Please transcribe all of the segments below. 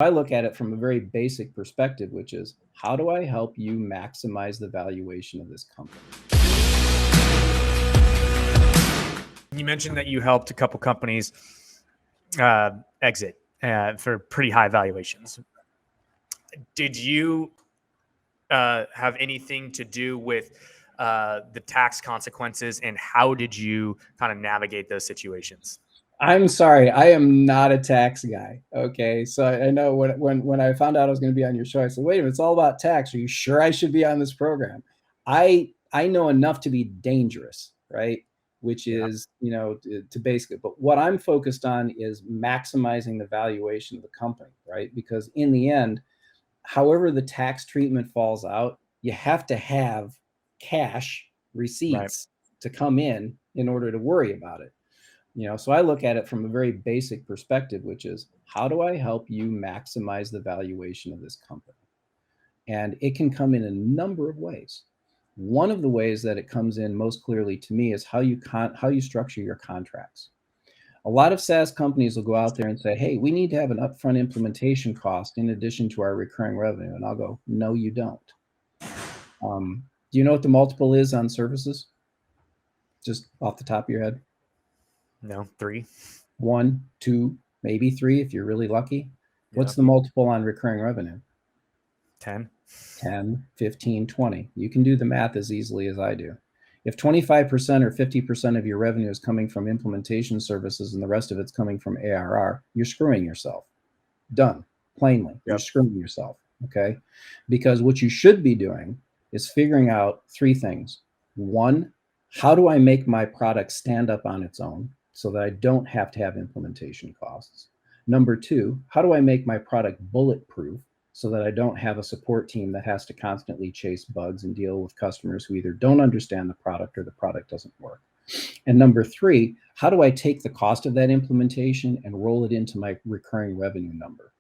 I look at it from a very basic perspective, which is how do I help you maximize the valuation of this company? You mentioned that you helped a couple companies exit for pretty high valuations. Did you have anything to do with the tax consequences, and how did you kind of navigate those situations? I'm sorry, I am not a tax guy. Okay, so I know when I found out I was going to be on your show, I said, "Wait a minute, it's all about tax. Are you sure I should be on this program?" I know enough to be dangerous, right? Which is, to basically, but what I'm focused on is maximizing the valuation of the company, right? Because in the end, however the tax treatment falls out, you have to have cash receipts to come in order to worry about it. So I look at it from a very basic perspective, which is how do I help you maximize the valuation of this company? And it can come in a number of ways. One of the ways that it comes in most clearly to me is how you structure your contracts. A lot of SaaS companies will go out there and say, "Hey, we need to have an upfront implementation cost in addition to our recurring revenue." And I'll go, "No, you don't." Do you know what the multiple is on services? Just off the top of your head? No, 3. 1, 2, maybe 3 if you're really lucky. What's Yeah. the multiple on recurring revenue? 10. 10, 15, 20. You can do the math as easily as I do. If 25% or 50% of your revenue is coming from implementation services and the rest of it's coming from ARR, you're screwing yourself. Done. Plainly, you're screwing yourself. Okay? Because what you should be doing is figuring out 3 things. 1, how do I make my product stand up on its own so that I don't have to have implementation costs? Number 2, how do I make my product bulletproof so that I don't have a support team that has to constantly chase bugs and deal with customers who either don't understand the product or the product doesn't work? And number 3, how do I take the cost of that implementation and roll it into my recurring revenue number?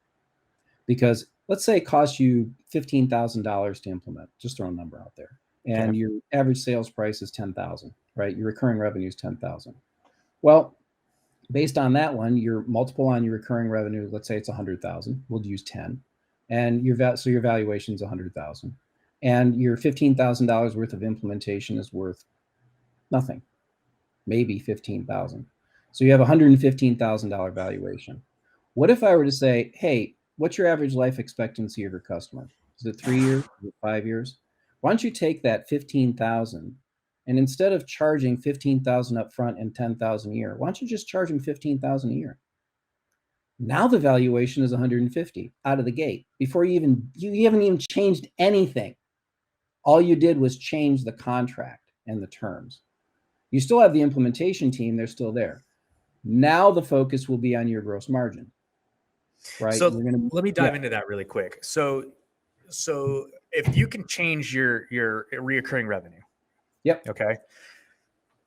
Because let's say it costs you $15,000 to implement, just throw a number out there, and your average sales price is $10,000, right? Your recurring revenue is $10,000. Well, based on that one, your multiple on your recurring revenue, let's say it's 100,000, we'll use 10. And your valuation is 100,000, and your $15,000 worth of implementation is worth nothing, maybe 15,000. So you have $115,000 valuation. What if I were to say, "Hey, what's your average life expectancy of your customer? Is it 3 years? Is it 5 years? Why don't you take that 15,000 and instead of charging 15,000 up front and 10,000 a year, why don't you just charge them 15,000 a year?" Now the valuation is 150 out of the gate before you haven't even changed anything. All you did was change the contract and the terms. You still have the implementation team, they're still there. Now the focus will be on your gross margin. Right? So let me dive into that really quick. So if you can change your reoccurring revenue. Yep. Okay.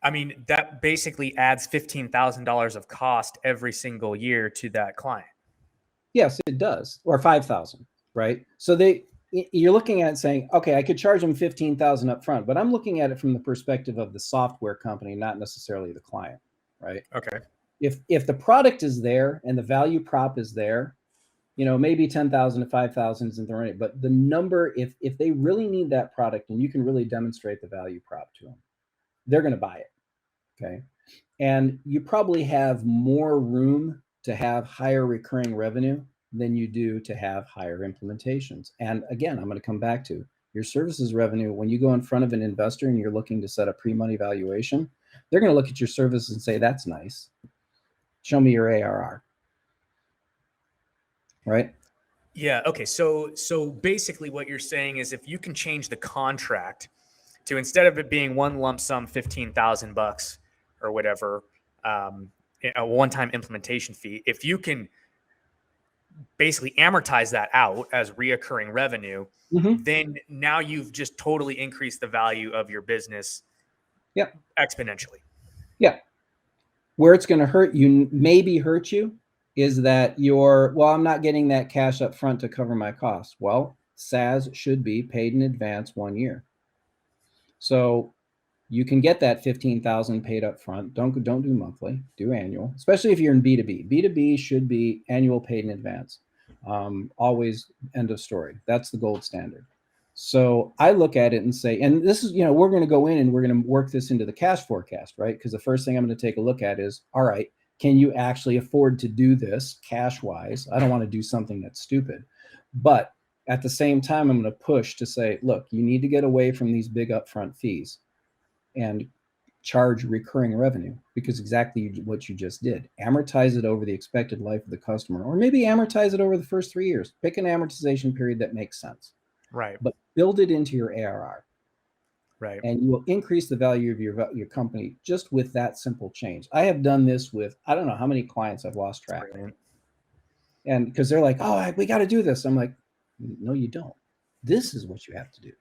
I mean, that basically adds $15,000 of cost every single year to that client. Yes, it does. Or 5,000, right? So you're looking at it saying, okay, I could charge them 15,000 up front, but I'm looking at it from the perspective of the software company, not necessarily the client, right? Okay. If the product is there and the value prop is there, maybe 10,000 to 5,000 isn't the right, but the number, if they really need that product and you can really demonstrate the value prop to them, they're going to buy it. Okay. And you probably have more room to have higher recurring revenue than you do to have higher implementations. And again, I'm going to come back to your services revenue. When you go in front of an investor and you're looking to set a pre-money valuation, they're going to look at your services and say, "That's nice. Show me your ARR." Right? Yeah. Okay. So basically what you're saying is if you can change the contract to, instead of it being one lump sum, $15,000 or whatever, a one-time implementation fee, if you can basically amortize that out as reoccurring revenue, then now you've just totally increased the value of your business exponentially. Yeah. Where it's going to hurt you, maybe hurt you, is that I'm not getting that cash up front to cover my costs. Well, SaaS should be paid in advance 1 year. So you can get that 15,000 paid up front. Don't do monthly, do annual, especially if you're in B2B. B2B should be annual paid in advance. Always end of story. That's the gold standard. So I look at it and say, and this is, we're going to go in and we're going to work this into the cash forecast, right? Because the first thing I'm going to take a look at is, all right, can you actually afford to do this cash wise? I don't want to do something that's stupid. But at the same time, I'm going to push to say, look, you need to get away from these big upfront fees and charge recurring revenue, because exactly what you just did. Amortize it over the expected life of the customer, or maybe amortize it over the first 3 years. Pick an amortization period that makes sense. Right. But build it into your ARR. Right. And you will increase the value of your company just with that simple change. I have done this with, I don't know how many clients I've lost track of. And because they're like, oh, we got to do this. I'm like, no, you don't. This is what you have to do.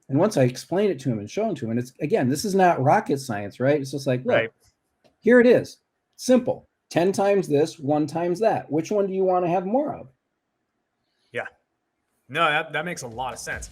And once I explain it to him and show him to him, and it's, again, this is not rocket science, right? It's just like, look, here it is. Simple. 10 times this, 1 times that. Which one do you want to have more of? Yeah. No, that makes a lot of sense.